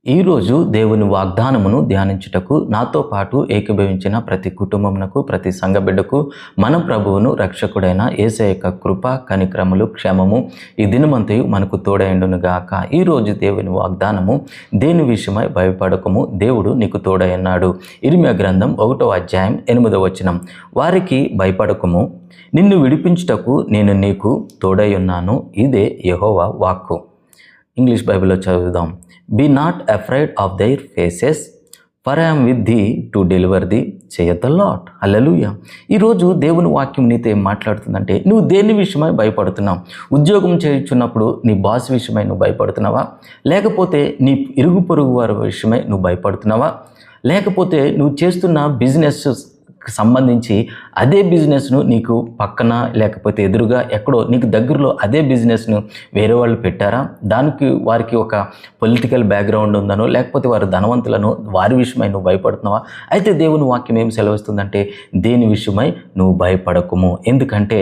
ఈరోజు దేవుని వాగ్దానమును ధ్యానించుటకు నాతో పాటు ఏకీభవించిన ప్రతి కుటుంబమునకు, ప్రతి సంఘ బిడ్డకు మన ప్రభువును రక్షకుడైన యేసయ్య యొక్క కృప, కనిక్రములు, క్షేమము ఈ దినమంతయు మనకు తోడైండును గాక. ఈరోజు దేవుని వాగ్దానము, దేని విషయమై భయపడకము, దేవుడు నీకు తోడైనాడు. ఇర్మీయా గ్రంథం 1వ అధ్యాయం 8వ వచనం. వారికి భయపడకము, నిన్ను విడిపించుటకు నేను నీకు తోడై ఉన్నాను. ఇదే యెహోవా వాక్కు. ఇంగ్లీష్ బైబిల్లో చదువుదాం. Be not afraid of their faces, for I am with thee to deliver thee, saith the Lord. హల్లెలూయా. ఈరోజు దేవుని వాక్యం నీతో ఏం మాట్లాడుతుందంటే, నువ్వు దేని విషయమై భయపడుతున్నావు? ఉద్యోగం చేయుచున్నప్పుడు నీ బాస్ విషయమై నువ్వు భయపడుతున్నావా? లేకపోతే నీ ఇరుగు పొరుగు వారి విషయమై నువ్వు భయపడుతున్నావా? లేకపోతే నువ్వు చేస్తున్న బిజినెస్ సంబంధించి అదే బిజినెస్ను నీకు పక్కన లేకపోతే ఎదురుగా ఎక్కడో నీకు దగ్గరలో అదే బిజినెస్ను వేరే వాళ్ళు పెట్టారా? దానికి వారికి ఒక పొలిటికల్ బ్యాక్గ్రౌండ్ ఉందనో లేకపోతే వారు ధనవంతులను వారి విషయమై నువ్వు భయపడుతున్నావా? అయితే దేవుని వాక్యం ఏం సెలవిస్తుందంటే, దేని విషయమై నువ్వు భయపడకుము, ఎందుకంటే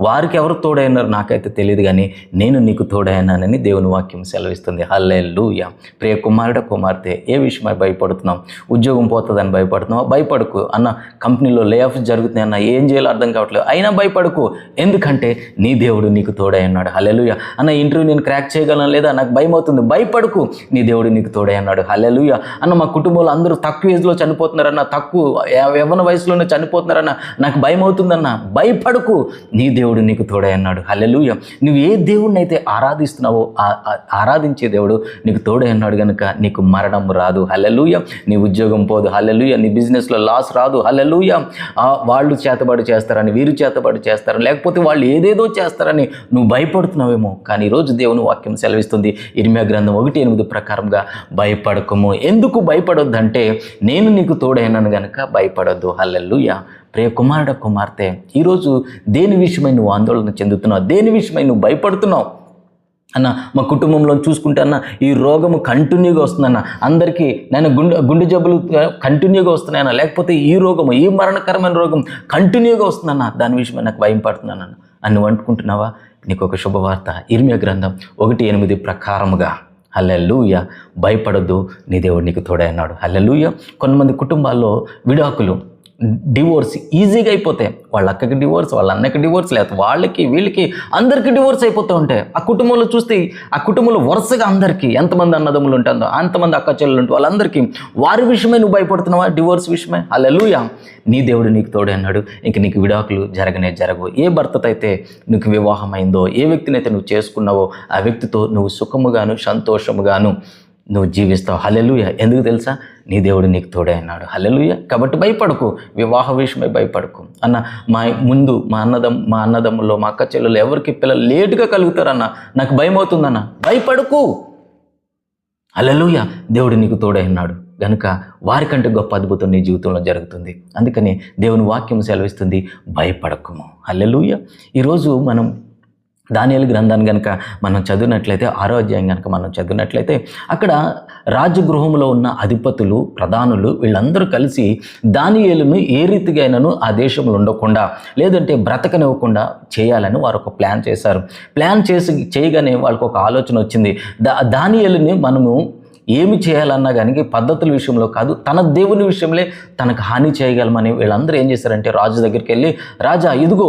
వారికి ఎవరు తోడైనారు నాకైతే తెలియదు, కానీ నేను నీకు తోడైనానని దేవుని వాక్యం సెలవిస్తుంది. హల్లెలూయా. ప్రియ కుమారుడ, కుమార్తె, ఏ విషయమై భయపడుతున్నావు? ఉద్యోగం పోతుందని భయపడుతున్నావా? భయపడకు. అన్న కంపెనీలో లే ఆఫ్ జరుగుతున్నాయి అన్న, ఏం చేయాలో అర్థం కావట్లేదు, అయినా భయపడకు, ఎందుకంటే నీ దేవుడు నీకు తోడై ఉన్నాడు. హల్లెలూయా. అన్న ఇంటర్వ్యూ నేను క్రాక్ చేయగలను లేదా, నాకు భయం అవుతుంది, భయపడకు, నీ దేవుడు నీకు తోడై ఉన్నాడు. హల్లెలూయా. అన్న మా కుటుంబంలో అందరూ తక్కువ ఏజ్లో చనిపోతున్నారన్న, తక్కువ యవ్వన వయసులోనే చనిపోతున్నారన్న, నాకు భయం అవుతుందన్న, భయపడకు, నీ దేవుడు నీకు తోడై ఉన్నాడు. హల్లెలూయా. నువ్వు ఏ దేవుడిని అయితే ఆరాధిస్తున్నావో ఆరాధించే దేవుడు నీకు తోడై ఉన్నాడు కనుక నీకు మరణం రాదు. హల్లెలూయా. నీ ఉద్యోగం పోదు. హల్లెలూయా. నీ బిజినెస్లో లాస్ రాదు. హల్లెలూయా. వాళ్ళు చేతబడి చేస్తారని, వీరు చేతబడి చేస్తారని, లేకపోతే వాళ్ళు ఏదేదో చేస్తారని నువ్వు భయపడుతున్నావేమో, కానీ ఈరోజు దేవుని వాక్యం సెలవిస్తుంది ఇర్మీయా గ్రంథం 1:8 ప్రకారంగా భయపడకము. ఎందుకు భయపడొద్దంటే, నేను నీకు తోడైనాను గనుక భయపడొద్దు. హల్లెలూయా. ప్రియ కుమారుడ, కుమార్తె, ఈరోజు దేని విషయమై నువ్వు ఆందోళన చెందుతున్నావు? దేని విషయమై నువ్వు భయపడుతున్నావు? అన్న మా కుటుంబంలో చూసుకుంటే అన్న ఈ రోగము కంటిన్యూగా వస్తుందన్న, అందరికీ నేను గుండె జబ్బులు కంటిన్యూగా వస్తున్నాయన్న, లేకపోతే ఈ రోగము, ఈ మరణకరమైన రోగం కంటిన్యూగా వస్తుందన్న, దాని విషయమై నాకు భయం పడుతున్నానన్న అని నువ్వు అనుకుంటున్నావా? నీకు ఒక శుభవార్త. ఇర్మీయా గ్రంథం 1:8 ప్రకారముగా హల్లెలూయా, భయపడొద్దు, నీ దేవుడు నీకు తోడై ఉన్నాడు. హల్లెలూయా. కొంతమంది కుటుంబాల్లో విడాకులు, డివోర్స్ ఈజీగా అయిపోతాయి. వాళ్ళ అక్కకి డివోర్స్, వాళ్ళ అన్నకి డివోర్స్, లేకపోతే వాళ్ళకి వీళ్ళకి అందరికీ డివోర్స్ అయిపోతూ ఉంటాయి. ఆ కుటుంబంలో చూస్తే ఆ కుటుంబంలో వరుసగా అందరికీ ఎంతమంది అన్నదమ్ములు ఉంటుందో అంతమంది అక్క చెల్లెలు ఉంటే వాళ్ళందరికీ వారి విషయమై నువ్వు భయపడుతున్నావా? డివోర్స్ విషయమై. హల్లెలూయా. నీ దేవుడు నీకు తోడే అన్నాడు. ఇంక నీకు విడాకులు జరగవు. ఏ భర్తతో అయితే నీకు వివాహమైందో, ఏ వ్యక్తినైతే నువ్వు చేసుకున్నావో ఆ వ్యక్తితో నువ్వు సుఖముగాను సంతోషముగాను నువ్వు జీవిస్తావు. హల్లెలూయా. ఎందుకు తెలుసా? నీ దేవుడు నీకు తోడే అన్నాడు. హల్లెలూయా. కాబట్టి భయపడకు, వివాహ విషయమై భయపడకు. అన్న మా అన్నదమ్ముల్లో మా అక్క చెల్లెలు ఎవరికి పిల్లలు లేటుగా కలుగుతారన్న, నాకు భయం అవుతుందన్న, భయపడకు. హల్లెలూయా. దేవుడు నీకు తోడే అన్నాడు గనుక వారికంటే గొప్ప అద్భుతం నీ జీవితంలో జరుగుతుంది. అందుకని దేవుని వాక్యం సెలవిస్తుంది, భయపడకుము. హల్లెలూయా. ఈరోజు మనం దానియేలు గ్రంథాన్ని కనుక మనం చదివినట్లయితే, 6వ అధ్యాయం కనుక మనం చదివినట్లయితే, అక్కడ రాజగృహంలో ఉన్న అధిపతులు, ప్రధానులు వీళ్ళందరూ కలిసి దానియేలును ఏ రీతిగానూ ఆ దేశంలో ఉండకుండా, లేదంటే బ్రతకనివ్వకుండా చేయాలని వారు ఒక ప్లాన్ చేశారు. ప్లాన్ చేయగానే వాళ్ళకు ఒక ఆలోచన వచ్చింది. దానియేలుని మనము ఏమి చేయాలన్నా కానీ పద్ధతుల విషయంలో కాదు, తన దేవుని విషయంలో తనకు హాని చేయగలమని వీళ్ళందరూ ఏం చేశారంటే, రాజు దగ్గరికి వెళ్ళి, రాజా ఇదిగో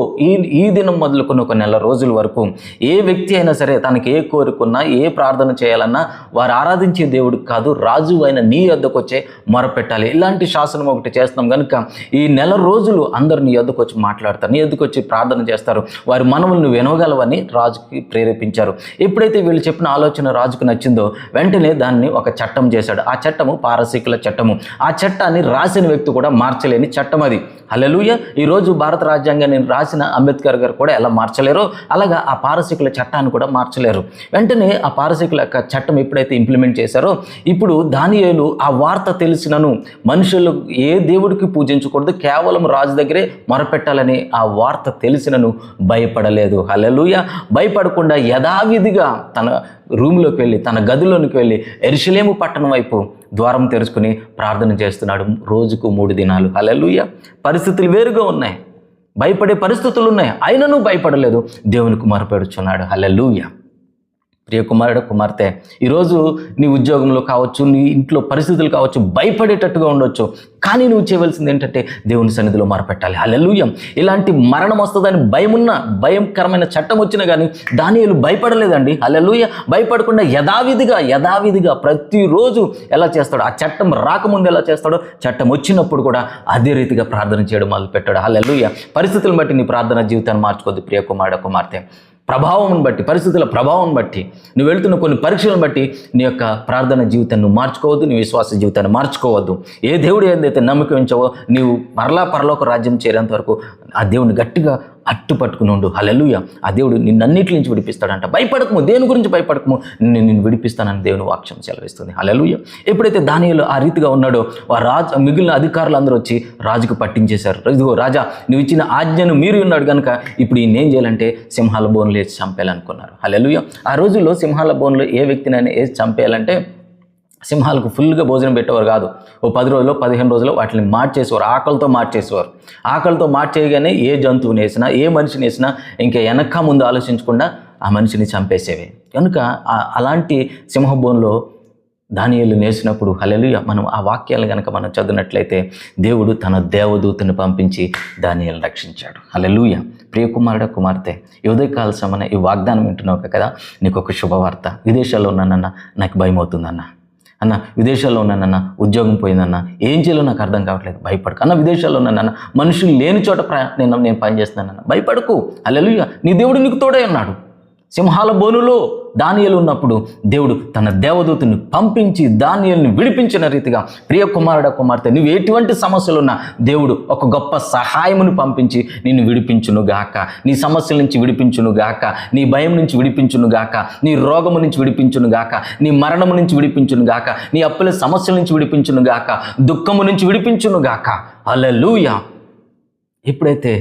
ఈ దినం మొదలుకొని ఒక నెల రోజుల వరకు ఏ వ్యక్తి అయినా సరే తనకి ఏ కోరుకున్నా, ఏ ప్రార్థన చేయాలన్నా వారు ఆరాధించే దేవుడికి కాదు, రాజు అయిన నీ యొద్దకు వచ్చే మొరపెట్టాలి. ఇలాంటి శాసనం ఒకటి చేస్తున్నాం కనుక ఈ నెల రోజులు అందరూ నీ యొద్దకు వచ్చి మాట్లాడతారు, నీ యొద్దకు వచ్చి ప్రార్థన చేస్తారు, వారి మనవులను వినవగలవని రాజుకి ప్రేరేపించారు. ఎప్పుడైతే వీళ్ళు చెప్పిన ఆలోచన రాజుకు నచ్చిందో వెంటనే దాన్ని ఒక చట్టం చేశాడు. ఆ చట్టము పారసీకుల చట్టము. ఆ చట్టాన్ని రాసిన వ్యక్తి కూడా మార్చలేని చట్టం అది. హల్లెలూయా. ఈరోజు భారత రాజ్యాంగాన్ని రాసిన అంబేద్కర్ గారు కూడా ఎలా మార్చలేరో అలాగా ఆ పారసీకుల చట్టాన్ని కూడా మార్చలేరు. వెంటనే ఆ పారసీకుల యొక్క చట్టం ఎప్పుడైతే ఇంప్లిమెంట్ చేశారో, ఇప్పుడు దానియేలు ఆ వార్త తెలిసినను మనుషులు ఏ దేవుడికి పూజించకూడదు, కేవలం రాజు దగ్గరే మొరపెట్టాలని ఆ వార్త తెలిసినను భయపడలేదు. హల్లెలూయా. భయపడకుండా యథావిధిగా తన రూమ్లోకి వెళ్ళి, తన గదిలోనికి వెళ్ళి యెరూషలేము పట్టణం వైపు ద్వారం తెరుచుకుని ప్రార్థన చేస్తున్నాడు రోజుకు 3 దినాలు. హల్లెలూయా. పరిస్థితులు వేరుగా ఉన్నాయి, భయపడే పరిస్థితులు ఉన్నాయి, అయినను భయపడలేదు, దేవునికి మొరపెడుచున్నాడు. హల్లెలూయా. ప్రియ కుమారుడు కుమార్తె, ఈరోజు నీ ఉద్యోగంలో కావచ్చు, నీ ఇంట్లో పరిస్థితులు కావచ్చు, భయపడేటట్టుగా ఉండొచ్చు. కానీ నువ్వు చేయవలసింది ఏంటంటే దేవుని సన్నిధిలో మొరపెట్టాలి. హల్లెలూయా. ఇలాంటి మరణం వస్తుందని భయంకరమైన చట్టం వచ్చినా కానీ దానియేలు భయపడలేదండి. హల్లెలూయా. భయపడకుండా యథావిధిగా ప్రతిరోజు ఎలా చేస్తాడో, ఆ చట్టం రాకముందు ఎలా చేస్తాడో, చట్టం వచ్చినప్పుడు కూడా అదే రీతిగా ప్రార్థన చేయడం మొదలుపెట్టాడు. హల్లెలూయా. పరిస్థితులను బట్టి నీ ప్రార్థన జీవితాన్ని మార్చుకోవద్దు ప్రియ కుమారుడు కుమార్తె. ప్రభావం బట్టి, పరిస్థితుల ప్రభావం బట్టి, నువ్వు వెళ్తున్న కొన్ని పరీక్షలను బట్టి నీ యొక్క ప్రార్థన జీవితాన్ని నువ్వు మార్చుకోవద్దు, నీ విశ్వాస జీవితాన్ని మార్చుకోవద్దు. ఏ దేవుడు ఏదైతే నమ్మకం ఉంచావో నీవు పరలోక రాజ్యం చేరేంత వరకు ఆ దేవుడిని గట్టిగా పట్టుకుని ఉండు. హల్లెలూయా. ఆ దేవుడు నిన్నన్నిటి నుంచి విడిపిస్తాడంట. భయపడకము, దేని గురించి భయపడకము, నిన్ను విడిపిస్తానని దేవుని వాక్యం సెలవిస్తుంది. హల్లెలూయా. ఎప్పుడైతే దానియేలు ఆ రీతిగా ఉన్నాడో మిగిలిన అధికారులు అందరూ వచ్చి రాజుకు పట్టించేశారు. ఇదిగో రాజా, నువ్వు ఇచ్చిన ఆజ్ఞను మీరి ఉన్నాడు కనుక ఇప్పుడు ఈయన ఏం చేయాలంటే సింహాల బోన్లు వేసి చంపేయాలనుకున్నారు. హల్లెలూయా. ఆ రోజుల్లో సింహాల బోన్లు ఏ వ్యక్తినైనా వేసి చంపేయాలంటే సింహాలకు ఫుల్గా భోజనం పెట్టేవారు కాదు. ఓ 10 రోజులు 15 రోజులు వాటిని మార్చేసేవారు, ఆకలితో మార్చేయగానే ఏ జంతువుని వేసినా, ఏ మనిషిని వేసినా ఇంకా వెనక ముందు ఆలోచించకుండా ఆ మనిషిని చంపేసేవి. కనుక అలాంటి సింహబోన్లో దానియేలు నేసినప్పుడు హల్లెలూయా, మనం ఆ వాక్యాలు కనుక మనం చదివినట్లయితే దేవుడు తన దేవదూతను పంపించి దానియేలును రక్షించాడు. హల్లెలూయా. ప్రియ కుమారుడు కుమార్తె, ఈ ఉదయకాల సమయంలో ఈ వాగ్దానం వింటున్నావు కదా, నీకు ఒక శుభవార్త. విదేశాల్లో ఉన్నానన్న నాకు భయం అవుతుందన్న, విదేశాల్లో ఉన్నానన్న ఉద్యోగం పోయిందన్న, ఏం చేయాలో నాకు అర్థం కావట్లేదు, భయపడకు అన్న. విదేశాల్లో ఉన్నానన్న మనుషులు లేని చోట నేను పనిచేస్తున్నానన్న, భయపడకు. హల్లెలూయా. నీ దేవుడు నీకు తోడే ఉన్నాడు. సింహాల బోనులో దానియేలు ఉన్నప్పుడు దేవుడు తన దేవదూతని పంపించి దానియేలుని విడిపించిన రీతిగా ప్రియ కుమారుడు కుమార్తె, నువ్వు ఎటువంటి సమస్యలున్నా దేవుడు ఒక గొప్ప సహాయమును పంపించి నిన్ను విడిపించును గాక, నీ సమస్యల నుంచి విడిపించును గాక, నీ భయం నుంచి విడిపించును గాక, నీ రోగము నుంచి విడిపించును గాక, నీ మరణము నుంచి విడిపించును గాక, నీ అప్పుల సమస్యల నుంచి విడిపించును గాక, దుఃఖము నుంచి విడిపించును గాక. హల్లెలూయా. ఎప్పుడైతే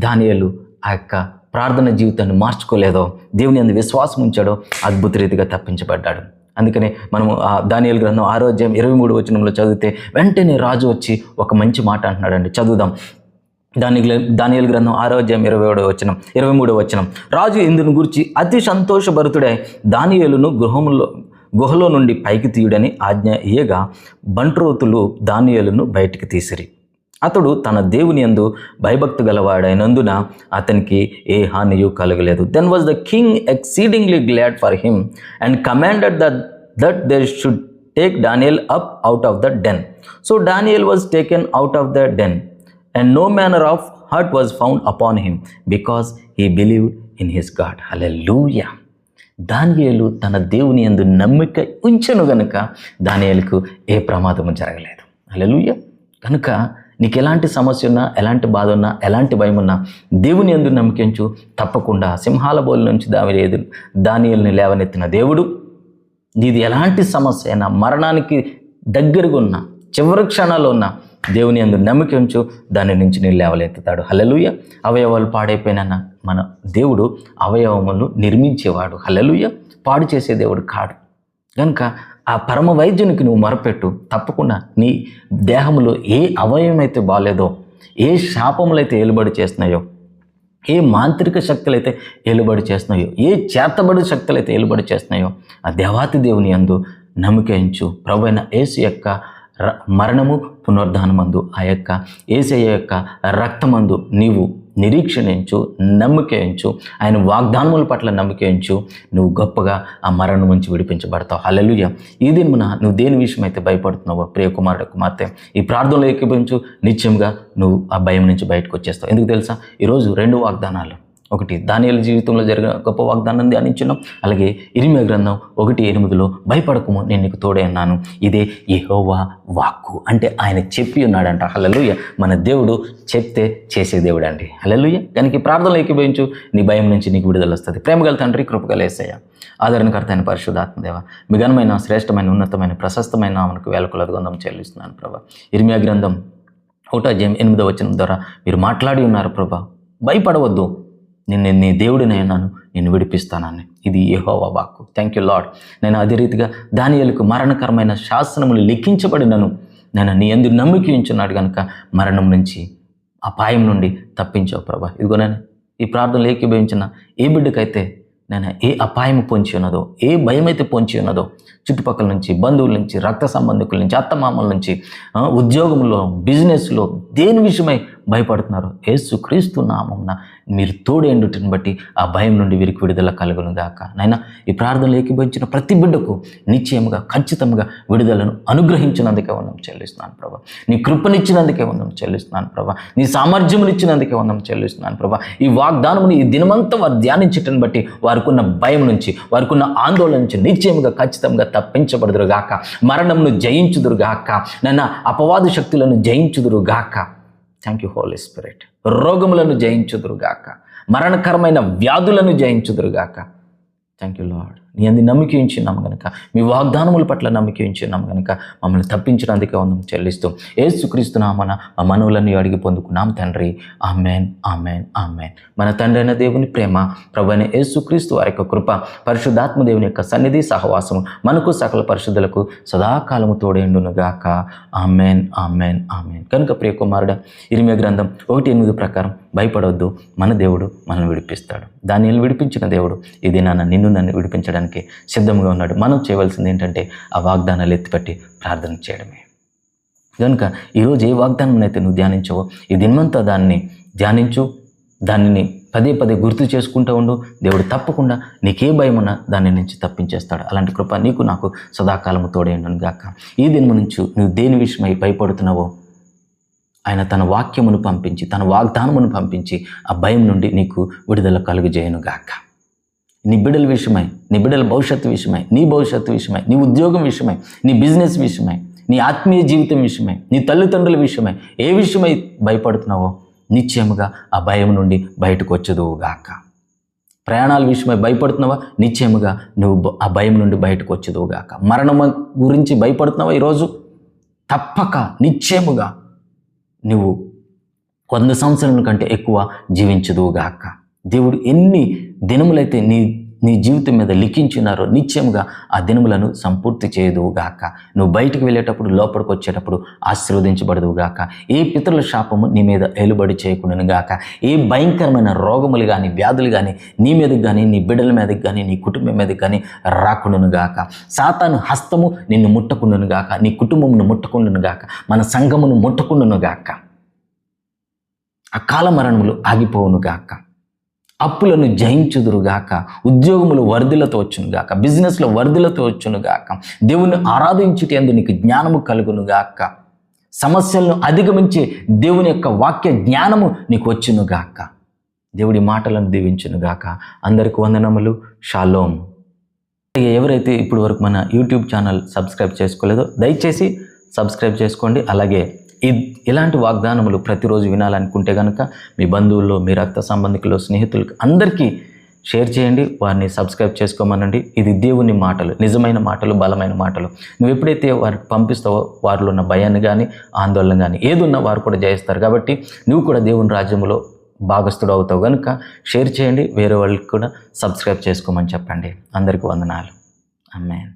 దానియేలు ఆ యొక్క ప్రార్థన జీవితాన్ని మార్చుకోలేదో, దేవుని అందు విశ్వాసం ఉంచాడో, అద్భుత రీతిగా తప్పించబడ్డాడు. అందుకనే మనము దానియేలు గ్రంథం 6వ అధ్యాయం 23వ వచనంలో చదివితే వెంటనే రాజు వచ్చి ఒక మంచి మాట అంటున్నాడండి. చదువుదాం. దానియేలు గ్రంథం 6వ అధ్యాయం 23వ వచనం. రాజు ఇందును గురించి అతి సంతోషభరితుడై దానియేలును గుహలో నుండి పైకి తీయుడని ఆజ్ఞ ఇయ్యగా బంట్రోతులు దానియేలును బయటికి తీసిరి. అతడు తన దేవుని యందు భయభక్తి గలవాడైనందున అతనికి ఏ హానియు కలగలేదు. Then was the king exceedingly glad for him and commanded that they should take Daniel up out of the den. So Daniel was taken out of the den and no manner of hurt was found upon him because he believed in his God. Hallelujah. దానియేలు తన దేవుని యందు నమ్మిక ఉంచెను గనుక దానియేలుకు ఏ ప్రమాదము జరగలేదు. హల్లెలూయా. కనుక నీకు ఎలాంటి సమస్య ఉన్నా, ఎలాంటి బాధ ఉన్నా, ఎలాంటి భయం ఉన్నా దేవుని యందు నమ్మకించు. తప్పకుండా సింహాల బోలు నుంచి దానియేలుని లేవనెత్తిన దేవుడు నీది ఎలాంటి సమస్య అయినా, మరణానికి దగ్గరగా ఉన్న, చివరి క్షణాల్లో ఉన్న దేవుని యందు నమ్మకించు, దాని నుంచి నేను లేవలెత్తుతాడు. హల్లెలూయా. అవయవాలు పాడైపోయినా మన దేవుడు అవయవములు నిర్మించేవాడు. హల్లెలూయా. పాడు చేసే దేవుడు కాడు. కనుక ఆ పరమ వైద్యునికి నువ్వు మొరపెట్టు. తప్పకుండా నీ దేహంలో ఏ అవయవం అయితే బాగాలేదో, ఏ శాపములు అయితే ఏలుబడి చేస్తున్నాయో, ఏ మాంత్రిక శక్తులు అయితే ఏలుబడి చేస్తున్నాయో, ఏ చేతబడి శక్తులు అయితే ఏలుబడి చేస్తున్నాయో, ఆ దేవాతి దేవుని యందు నమ్మకించు. ప్రభువైన యేసు యొక్క మరణము పునరుద్ధానమందు, ఆ యొక్క యేసయ్య యొక్క రక్తమందు నీవు నిరీక్షణించు, నమ్మకించు. ఆయన వాగ్దానముల పట్ల నమ్మకించు. నువ్వు గొప్పగా ఆ మరణం నుంచి విడిపించబడతావు. హల్లెలూయా. ఈ దినమున నువ్వు దేని విషయం అయితే భయపడుతున్నావో ప్రియ కుమారుడు కుమార్తె, ఈ ప్రార్థనలో ఏకీభవించు. నిత్యంగా నువ్వు ఆ భయం నుంచి బయటకు వచ్చేస్తావు. ఎందుకు తెలుసా? ఈరోజు 2 వాగ్దానాలు. ఒకటి దానియేలు జీవితంలో జరిగిన గొప్ప వాగ్దానం ధ్యానించున్నాం. అలాగే ఇర్మీయా గ్రంథం 1:8 భయపడకుము, నేను నీకు తోడే అన్నాను. ఇదే యెహోవా వాక్కు, అంటే ఆయన చెప్పి ఉన్నాడంట. హల్లెలూయా. మన దేవుడు చెప్తే చేసే దేవుడు అండి. హల్లెలూయా. కనుక ఈ ప్రార్థనలో ఏకీభవించు. నీ భయం నుంచి నీకు విడుదల వస్తుంది. ప్రేమగల తండ్రి, కృపగల యేసయ్య, ఆదరణకర్త అయిన పరిశుద్ధాత్మదేవ, మీ ఘనమైన, శ్రేష్టమైన, ఉన్నతమైన, ప్రశస్తమైన నామమునకు వేలకొలది వందనం చెల్లిస్తున్నాను ప్రభా. ఇర్మీయా గ్రంథం 1వ అధ్యాయం 8వ వచనం ద్వారా మీరు మాట్లాడి ఉన్నారు ప్రభా. భయపడవద్దు, నేను నీ దేవుడిని అన్నాను, నేను విడిపిస్తానని. ఇది యెహోవా వాక్కు. Thank you lord. నేను అదే రీతిగా దానియేలుకు మరణకరమైన శాసనములు లిఖించబడినను నేను నీ యందు నమ్మిక ఉంచున్నాడు కనుక మరణం నుంచి, అపాయం నుండి తప్పించావు ప్రభా. ఇదిగో నేను ఈ ప్రార్థనలు ఏకీభవించిన ఏ బిడ్డకైతే నేను ఏ అపాయం పొంచి ఉన్నదో, ఏ భయం అయితే పొంచి ఉన్నదో, చుట్టుపక్కల నుంచి, బంధువుల నుంచి, రక్త సంబంధికుల నుంచి, అత్తమామల నుంచి, ఉద్యోగంలో, బిజినెస్లో దేని విషయమై భయపడుతున్నారు, యేసుక్రీస్తు నామమున మీరు తోడేండుటిని బట్టి ఆ భయం నుండి వీరికి విడుదల కలుగును గాక. నాయనా, ఈ ప్రార్థనలు ఏకీభవించిన ప్రతి బిడ్డకు నిశ్చయముగా, ఖచ్చితంగా విడుదలను అనుగ్రహించినందుకే వందం చెల్లిస్తున్నాను ప్రభా. నీ కృపనిచ్చినందుకే వందం చెల్లిస్తున్నాను ప్రభా. నీ సామర్థ్యమునిచ్చినందుకే వందం చెల్లిస్తున్నాను ప్రభా. ఈ వాగ్దానముని ఈ దినమంతా వారు ధ్యానించటం బట్టి వారికున్న భయం నుంచి, వారికున్న ఆందోళన నుంచి నిశ్చయముగా, ఖచ్చితంగా తప్పించబడుదురు గాక. మరణమును జయించుదురు గాక. నన్ను అపవాద శక్తులను జయించుదురు గాక. Thank you holy spirit. రోగములను జయించుదురుగాక, మరణకరమైన వ్యాధులను జయించుదురుగాక. Thank you lord. నీ అంది నమ్మిక ఉంచున్నాము కనుక, మీ వాగ్దానముల పట్ల నమ్మిక ఉంచున్నాము కనుక మమ్మల్ని తప్పించడానికి వందం చెల్లిస్తూ యేసుక్రీస్తు నామమున మా మనవులను అడిగి పొందుకున్నాం తండ్రి. ఆమేన్, ఆమేన్, ఆమేన్. మన తండ్రి అయిన దేవుని ప్రేమ, ప్రభువైన యేసుక్రీస్తు వారి యొక్క కృప, పరిశుద్ధాత్మ దేవుని యొక్క సన్నిధి, సహవాసము మనకు సకల పరిశుద్ధులకు సదాకాలము తోడేండును గాక. ఆమేన్, ఆమేన్, ఆమేన్. కనుక ప్రియ కుమారుడా, ఇర్మీయా గ్రంథం 1:8 ప్రకారం భయపడవద్దు, మన దేవుడు మనల్ని విడిపిస్తాడు. దానిని విడిపించిన దేవుడు ఈ దినాన నన్ను విడిపించడానికి సిద్ధంగా ఉన్నాడు. మనం చేయవలసింది ఏంటంటే ఆ వాగ్దానాలు ఎత్తిపట్టి ప్రార్థన చేయడమే. కనుక ఈరోజు ఏ వాగ్దానం అయితే నువ్వు ధ్యానించవో ఈ దినమంతా దాన్ని ధ్యానించు, దానిని పదే పదే గుర్తు చేసుకుంటూ ఉండు. దేవుడు తప్పకుండా నీకే భయం ఉన్నా దాని నుంచి తప్పించేస్తాడు. అలాంటి కృప నీకు నాకు సదాకాలము తోడేయండును గాక. ఈ దినము నుంచి నువ్వు దేని విషయమై భయపడుతున్నావో ఆయన తన వాక్యమును పంపించి, తన వాగ్దానమును పంపించి ఆ భయం నుండి నీకు విడుదల కలుగజేయను గాక. నీ బిడ్డల విషయమై, నీ బిడ్డల భవిష్యత్తు విషయమై, నీ భవిష్యత్తు విషయమై, నీ ఉద్యోగం విషయమై, నీ బిజినెస్ విషయమై, నీ ఆత్మీయ జీవితం విషయమై, నీ తల్లిదండ్రుల విషయమై, ఏ విషయమై భయపడుతున్నావో నిశ్చయముగా ఆ భయం నుండి బయటకు వచ్చేదువుగాక. ప్రయాణాల విషయమై భయపడుతున్నావా, నిశ్చయముగా నువ్వు ఆ భయం నుండి బయటకు వచ్చేదువుగాక. మరణం గురించి భయపడుతున్నావా ఈరోజు, తప్పక నిశ్చయముగా నువ్వు 100 సంవత్సరాల కంటే ఎక్కువ జీవించదువుగాక. దేవుడు ఎన్ని దినములైతే నీ జీవితం మీద లిఖించినారో నిశ్చయముగా ఆ దినములను సంపూర్తి చేయదువుగాక. నువ్వు బయటికి వెళ్ళేటప్పుడు, లోపలికి వచ్చేటప్పుడు ఆశీర్వదించబడదువుగాక. ఏ పితరుల శాపము నీ మీద ఏలుబడి చేయకుండాను గాక. ఏ భయంకరమైన రోగములు కానీ, వ్యాధులు కానీ నీ మీదకి కానీ, నీ బిడ్డల మీదకి కానీ, నీ కుటుంబం మీదకి కానీ రాకుండాను గాక. సాతాను హస్తము నిన్ను ముట్టకుండాను గాక, నీ కుటుంబమును ముట్టకుండాను గాక, మన సంఘమును ముట్టకుండాను గాక. అకాల మరణములు ఆగిపోవును గాక. అప్పులను జయించుదురుగాక. ఉద్యోగములు వర్ధిలతో వచ్చునుగాక. బిజినెస్లో వర్ధిలతో వచ్చునుగాక. దేవుని ఆరాధించుటందు నీకు జ్ఞానము కలుగునుగాక. సమస్యలను అధిగమించే దేవుని యొక్క వాక్య జ్ఞానము నీకు వచ్చునుగాక. దేవుడి మాటలను దీవించునుగాక. అందరికి వందనములు. షాలోమ్. ఎవరైతే ఇప్పుడు వరకు మన యూట్యూబ్ ఛానల్ సబ్స్క్రైబ్ చేసుకోలేదో దయచేసి సబ్స్క్రైబ్ చేసుకోండి. అలాగే ఇలాంటి వాగ్దానములు ప్రతిరోజు వినాలనుకుంటే కనుక మీ బంధువుల్లో, మీ రక్త సంబంధికులు, స్నేహితులకు అందరికీ షేర్ చేయండి. వారిని సబ్స్క్రైబ్ చేసుకోమనండి. ఇది దేవుని మాటలు, నిజమైన మాటలు, బలమైన మాటలు. నువ్వు ఎప్పుడైతే వారికి పంపిస్తావో వారిలో ఉన్న భయాన్ని కానీ, ఆందోళన కానీ ఏదున్నా వారు కూడా జయిస్తారు. కాబట్టి నువ్వు కూడా దేవుని రాజ్యంలో భాగస్థుడు అవుతావు. కనుక షేర్ చేయండి. వేరే వాళ్ళకి కూడా సబ్స్క్రైబ్ చేసుకోమని చెప్పండి. అందరికీ వందనాలు. ఆమేన్.